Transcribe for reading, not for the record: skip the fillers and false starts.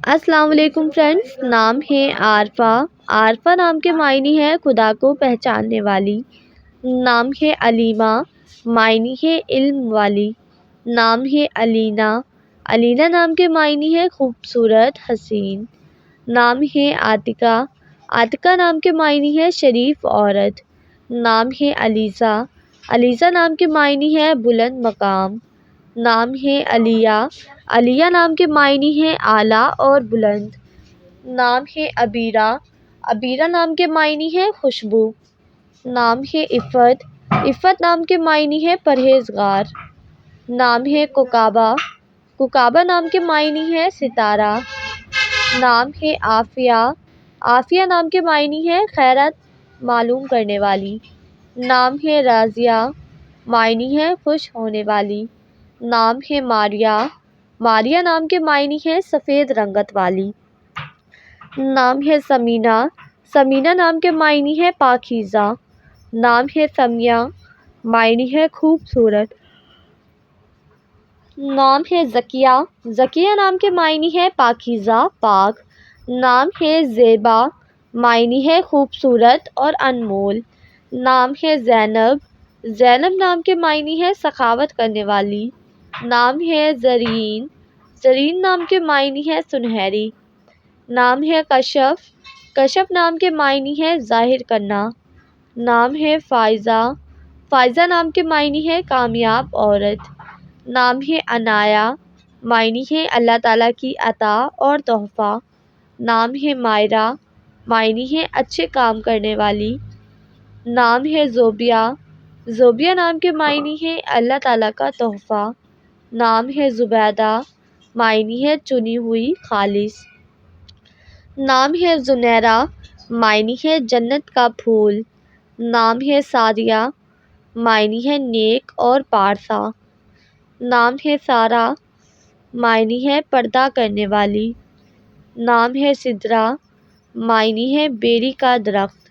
السلام علیکم فرینڈس، نام ہے عارفہ۔ عارفہ نام کے معنی ہے خدا کو پہچاننے والی۔ نام ہے علیمہ، معنی ہے علم والی۔ نام ہے علینا، علینا نام کے معنی ہے خوبصورت، حسین۔ نام ہے عاتقہ، عاتقہ نام کے معنی ہے شریف عورت۔ نام ہے علیزہ، علیزہ نام کے معنی ہے بلند مقام۔ نام ہے علیہ، علیہ نام کے معنی ہے اعلیٰ اور بلند۔ نام ہے عبیرہ، عبیرہ نام کے معنی ہے خوشبو۔ نام ہے عفت، عفت نام کے معنی ہے پرہیزگار۔ نام ہے ققابہ، ققابہ نام کے معنی ہے ستارہ۔ نام ہے عافیہ، عافیہ نام کے معنی ہے خیرات معلوم کرنے والی۔ نام ہے راضیہ، معنی ہے خوش ہونے والی۔ نام ہے ماریہ، ماریہ نام کے معنی ہے سفید رنگت والی۔ نام ہے ثمینہ، ثمینہ نام کے معنی ہے پاکیزہ۔ نام ہے سمیہ، معنی ہے خوبصورت۔ نام ہے زکیہ، زکیہ نام کے معنی ہے پاکیزہ، پاک۔ نام ہے زیبا، معنی ہے خوبصورت اور انمول۔ نام ہے زینب، زینب نام کے معنی ہے سخاوت کرنے والی۔ نام ہے زرین، زرین نام کے معنی ہے سنہری۔ نام ہے کشف، کشف نام کے معنی ہے ظاہر کرنا۔ نام ہے فائزہ، فائزہ نام کے معنی ہے کامیاب عورت۔ نام ہے عنایہ، معنی ہے اللہ تعالیٰ کی عطا اور تحفہ۔ نام ہے مائرہ، معنی ہے اچھے کام کرنے والی۔ نام ہے زوبیہ، زوبیہ نام کے معنی ہے اللہ تعالیٰ کا تحفہ۔ نام ہے زبیدہ، معنی ہے چنی ہوئی، خالص۔ نام ہے زنیرہ، معنی ہے جنت کا پھول۔ نام ہے ساریہ، معنی ہے نیک اور پارسا۔ نام ہے سارہ، معنی ہے پردہ کرنے والی۔ نام ہے سدرہ، معنی ہے بیری کا درخت۔